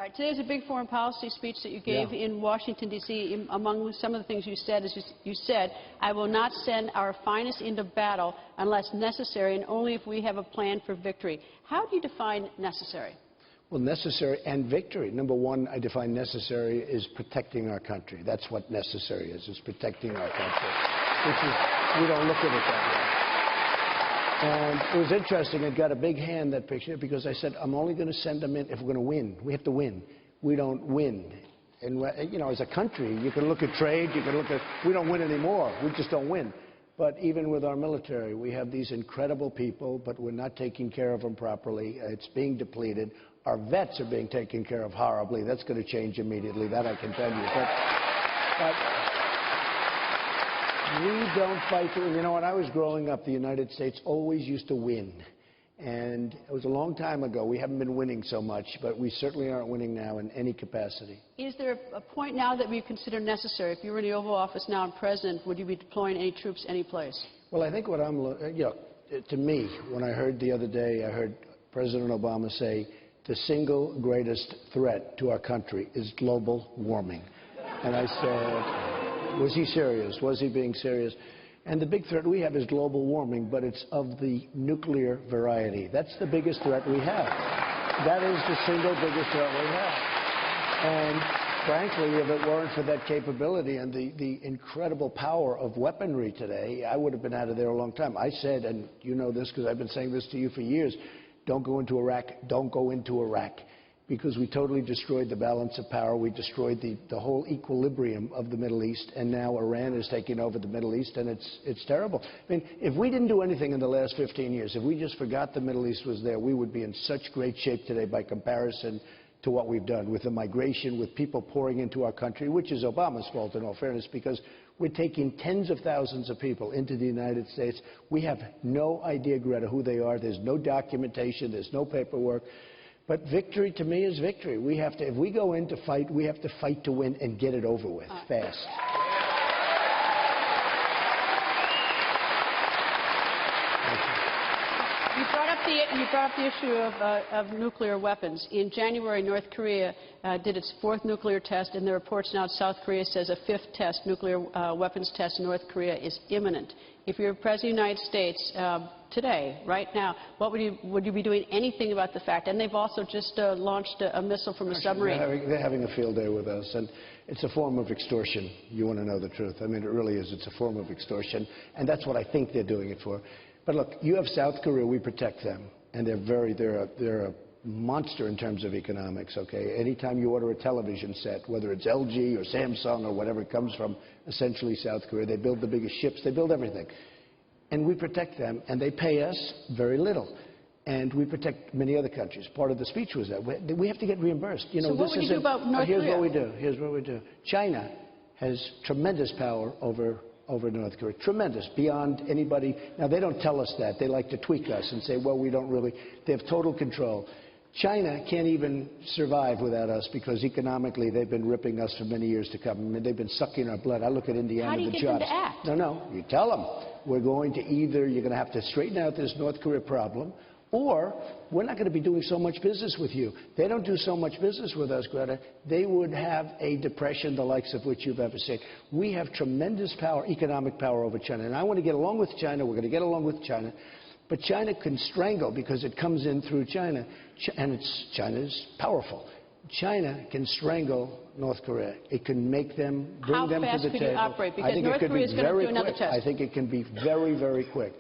right, today's a big foreign policy speech that you gave in Washington, D.C. Among some of the things you said is you said, I will not send our finest into battle unless necessary and only if we have a plan for victory. How do you define necessary? Well, necessary and victory. Number one, I define necessary is protecting our country. That's what necessary is protecting our country. Which is, we don't look at it that way. And it was interesting, it got a big hand, that picture, because I said, I'm only going to send them in if we're going to win. We have to win. We don't win. And, you know, as a country, you can look at trade, you can look at, we don't win anymore. We just don't win. But even with our military, we have these incredible people, but we're not taking care of them properly. It's being depleted. Our vets are being taken care of horribly. That's going to change immediately, that I can tell you. But we don't fight. You know, when I was growing up, the United States always used to win. And it was a long time ago. We haven't been winning so much, but we certainly aren't winning now in any capacity. Is there a point now that we consider necessary? If you were in the Oval Office now and president, would you be deploying any troops any place? Well, I think what I'm, you know, to me, when I heard the other day, I heard President Obama say, the single greatest threat to our country is global warming. And I said, was he serious? Was he being serious? And the big threat we have is global warming, but it's of the nuclear variety. That's the biggest threat we have. That is the single biggest threat we have. And frankly, if it weren't for that capability and the incredible power of weaponry today, I would have been out of there a long time. I said, and you know this because I've been saying this to you for years, don't go into Iraq, don't go into Iraq, because we totally destroyed the balance of power. We destroyed the whole equilibrium of the Middle East, and now Iran is taking over the Middle East, and it's terrible. I mean, if we didn't do anything in the last 15 years, if we just forgot the Middle East was there, we would be in such great shape today by comparison to what we've done with the migration, with people pouring into our country, which is Obama's fault in all fairness, because we're taking tens of thousands of people into the United States. We have no idea, Greta, who they are. There's no documentation. There's no paperwork. But victory, to me, is victory. We have to, if we go in to fight, we have to fight to win and get it over with fast. You brought up the issue of nuclear weapons. In January, North Korea did its 4th nuclear test, and the reports now South Korea says a 5th test, nuclear weapons test in North Korea is imminent. If you're President of the United States today, right now, would you be doing anything about the fact? And they've also just launched a missile from a submarine. They're having a field day with us, and it's a form of extortion. You want to know the truth. I mean, it really is. It's a form of extortion, and that's what I think they're doing it for. But look, you have South Korea, we protect them, and they're a monster in terms of economics, okay? Anytime you order a television set, whether it's LG or Samsung or whatever it comes from, essentially South Korea, they build the biggest ships, they build everything. And we protect them, and they pay us very little. And we protect many other countries. Part of the speech was that. We have to get reimbursed. You know, so what would you do about North Korea? Here's what we do. Here's what we do. China has tremendous power over North Korea. Tremendous, beyond anybody. Now, they don't tell us that. They like to tweak us and say, well, we don't really. They have total control. China can't even survive without us because economically they've been ripping us for many years to come. I mean, they've been sucking our blood. I look at Indiana, How do you the get jobs. them to act? No, you tell them. We're going to either, you're going to have to straighten out this North Korea problem, or we're not going to be doing so much business with you. They don't do so much business with us, Greta. They would have a depression the likes of which you've ever seen. We have tremendous power, economic power over China. And I want to get along with China. We're going to get along with China. But China can strangle because it comes in through China. And China's powerful. China can strangle North Korea. It can make them, bring them to the table. How fast could you operate? Because North Korea is going to do another test. I think it can be very, very quick.